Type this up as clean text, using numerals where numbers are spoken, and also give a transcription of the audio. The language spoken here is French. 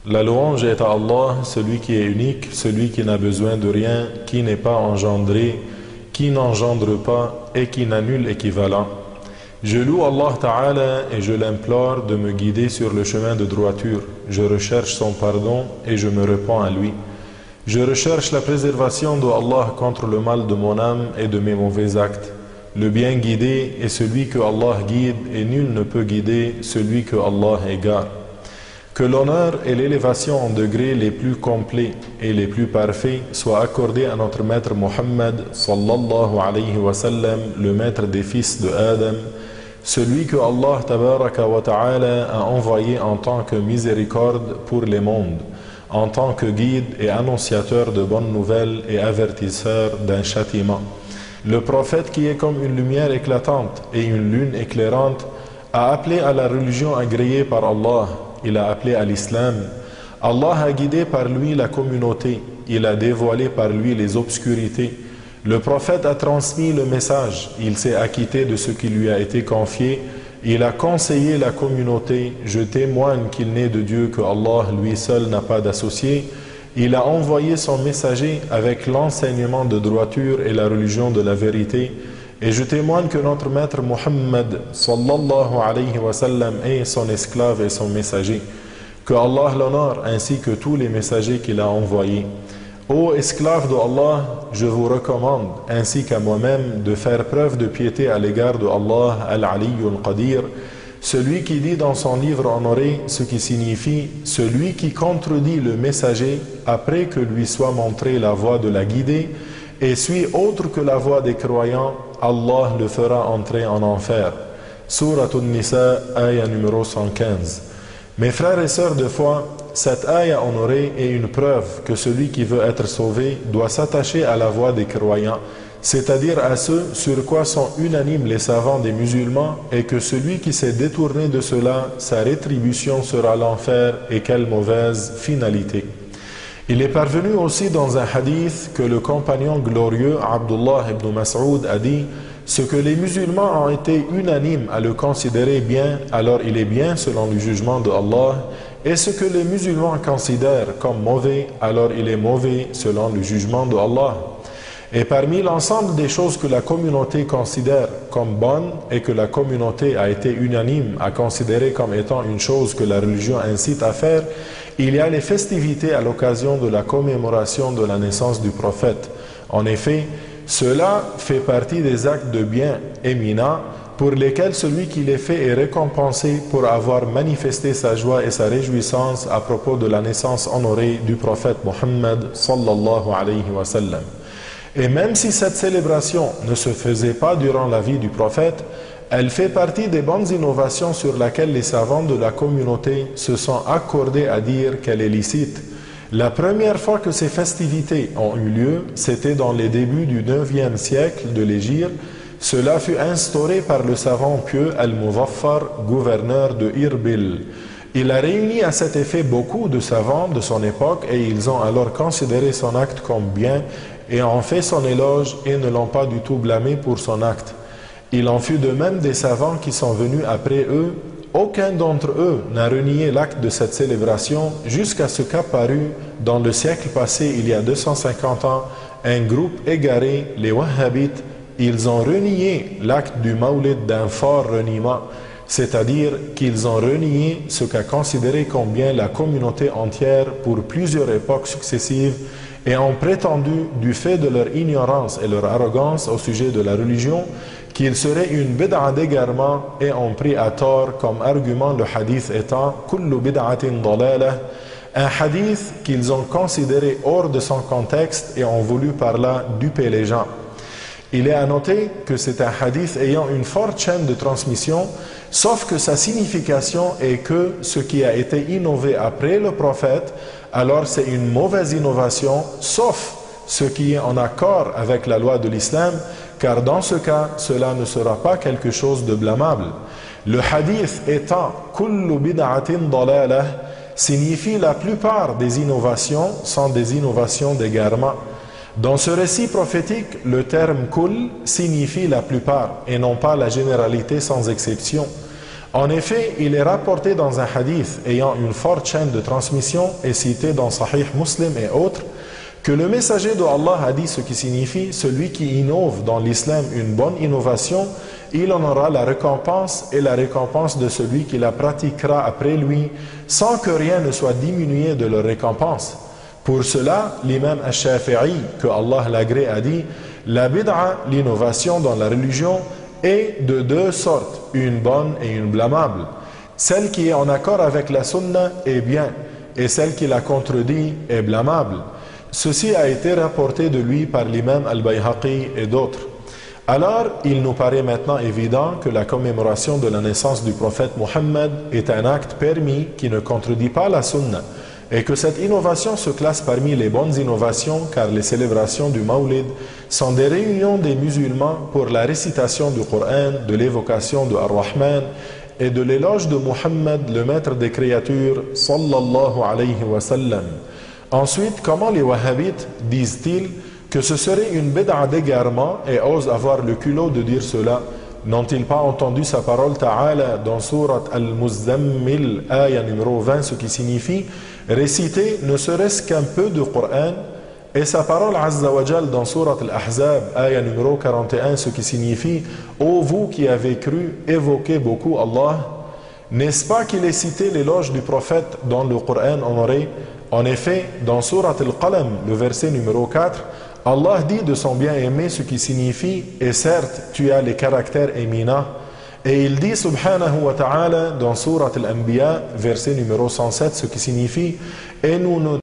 La louange est à Allah, celui qui est unique, celui qui n'a besoin de rien, qui n'est pas engendré, qui n'engendre pas et qui n'a nul équivalent. Je loue Allah Ta'ala et je l'implore de me guider sur le chemin de droiture. Je recherche son pardon et je me répands à lui. Je recherche la préservation de Allah contre le mal de mon âme et de mes mauvais actes. Le bien guidé est celui que Allah guide et nul ne peut guider celui que Allah égare. Que l'honneur et l'élévation en degrés les plus complets et les plus parfaits soient accordés à notre maître Muhammad sallallahu alayhi wa sallam, le maître des fils de Adam, celui que Allah tabaraka wa ta'ala a envoyé en tant que miséricorde pour les mondes, en tant que guide et annonciateur de bonnes nouvelles et avertisseur d'un châtiment. Le prophète qui est comme une lumière éclatante et une lune éclairante a appelé à la religion agréée par Allah. Il a appelé à l'islam. Allah a guidé par lui la communauté. Il a dévoilé par lui les obscurités. Le prophète a transmis le message. Il s'est acquitté de ce qui lui a été confié. Il a conseillé la communauté. Je témoigne qu'il n'est de Dieu que Allah, lui seul, n'a pas d'associé. Il a envoyé son messager avec l'enseignement de droiture et la religion de la vérité. Et je témoigne que notre maître Muhammad sallallahu alayhi wa sallam est son esclave et son messager. Que Allah l'honore ainsi que tous les messagers qu'il a envoyés. Ô esclaves de Allah, je vous recommande, ainsi qu'à moi-même, de faire preuve de piété à l'égard de Allah al-Aliyyul Qadir, celui qui dit dans son livre honoré, ce qui signifie « celui qui contredit le messager après que lui soit montré la voie de la guidée et suit autre que la voie des croyants, Allah le fera entrer en enfer. » Surat An-Nisa, ayah numéro 115. Mes frères et sœurs de foi, cette ayah honorée est une preuve que celui qui veut être sauvé doit s'attacher à la voie des croyants, c'est-à-dire à ceux sur quoi sont unanimes les savants des musulmans, et que celui qui s'est détourné de cela, sa rétribution sera l'enfer, et quelle mauvaise finalité. Il est parvenu aussi dans un hadith que le compagnon glorieux Abdullah ibn Mas'ud a dit: ce que les musulmans ont été unanimes à le considérer bien, alors il est bien selon le jugement de Allah, et ce que les musulmans considèrent comme mauvais, alors il est mauvais selon le jugement de Allah. Et parmi l'ensemble des choses que la communauté considère comme bonnes et que la communauté a été unanime à considérer comme étant une chose que la religion incite à faire, il y a les festivités à l'occasion de la commémoration de la naissance du prophète. En effet, cela fait partie des actes de bien éminents pour lesquels celui qui les fait est récompensé pour avoir manifesté sa joie et sa réjouissance à propos de la naissance honorée du prophète Muhammad sallallahu alayhi wa sallam. Et même si cette célébration ne se faisait pas durant la vie du prophète, elle fait partie des bonnes innovations sur lesquelles les savants de la communauté se sont accordés à dire qu'elle est licite. La première fois que ces festivités ont eu lieu, c'était dans les débuts du 9e siècle de l'Hégire. Cela fut instauré par le savant pieux Al-Muzaffar, gouverneur de Irbil. Il a réuni à cet effet beaucoup de savants de son époque et ils ont alors considéré son acte comme bien et ont fait son éloge et ne l'ont pas du tout blâmé pour son acte. Il en fut de même des savants qui sont venus après eux. Aucun d'entre eux n'a renié l'acte de cette célébration jusqu'à ce qu'apparut dans le siècle passé, il y a 250 ans, un groupe égaré, les Wahhabites. Ils ont renié l'acte du Mawlid d'un fort reniement, c'est-à-dire qu'ils ont renié ce qu'a considéré comme bien la communauté entière pour plusieurs époques successives et ont prétendu, du fait de leur ignorance et leur arrogance au sujet de la religion, qu'il serait une bid'a d'égarement et ont pris à tort comme argument le hadith étant « kullu bid'atin dalalah », un hadith qu'ils ont considéré hors de son contexte et ont voulu par là duper les gens. Il est à noter que c'est un hadith ayant une forte chaîne de transmission, sauf que sa signification est que ce qui a été innové après le prophète, alors c'est une mauvaise innovation, sauf ce qui est en accord avec la loi de l'islam, car dans ce cas, cela ne sera pas quelque chose de blâmable. Le hadith étant « kullu bid'atin dalalah » signifie la plupart des innovations sont des innovations d'égarement. Dans ce récit prophétique, le terme « kull » signifie la plupart et non pas la généralité sans exception. En effet, il est rapporté dans un hadith ayant une forte chaîne de transmission et cité dans Sahih Muslim et autres, que le messager de Allah a dit ce qui signifie: celui qui innove dans l'islam une bonne innovation, il en aura la récompense et la récompense de celui qui la pratiquera après lui, sans que rien ne soit diminué de leur récompense. Pour cela, l'imam al-Shafi'i, que Allah l'agrée, a dit: la bid'a, l'innovation dans la religion, est de deux sortes, une bonne et une blâmable. Celle qui est en accord avec la sunna est bien, et celle qui la contredit est blâmable. Ceci a été rapporté de lui par l'imam al-Bayhaqi et d'autres. Alors, il nous paraît maintenant évident que la commémoration de la naissance du prophète Mohammed est un acte permis qui ne contredit pas la sunna, et que cette innovation se classe parmi les bonnes innovations, car les célébrations du Mawlid sont des réunions des musulmans pour la récitation du Coran, de l'évocation de Ar-Rahman et de l'éloge de Mohammed, le maître des créatures, sallallahu alayhi wa sallam. Ensuite, comment les wahhabites disent-ils que ce serait une bid'a d'égarement et osent avoir le culot de dire cela? N'ont-ils pas entendu sa parole Ta'ala dans Surat Al-Muzzammil, ayah numéro 20, ce qui signifie réciter ne serait-ce qu'un peu de Coran, et sa parole Azza wa Jal dans Surat Al-Ahzab, ayah numéro 41, ce qui signifie ô vous qui avez cru, évoquez beaucoup Allah. N'est-ce pas qu'il est cité l'éloge du prophète dans le Coran honoré? En effet, dans Surat Al-Qalam, le verset numéro 4, Allah dit de son bien-aimé ce qui signifie « Et certes, tu as les caractères éminents ». Et il dit subhanahu wa ta'ala dans Surat Al-Anbiya, verset numéro 107, ce qui signifie « Et nous ne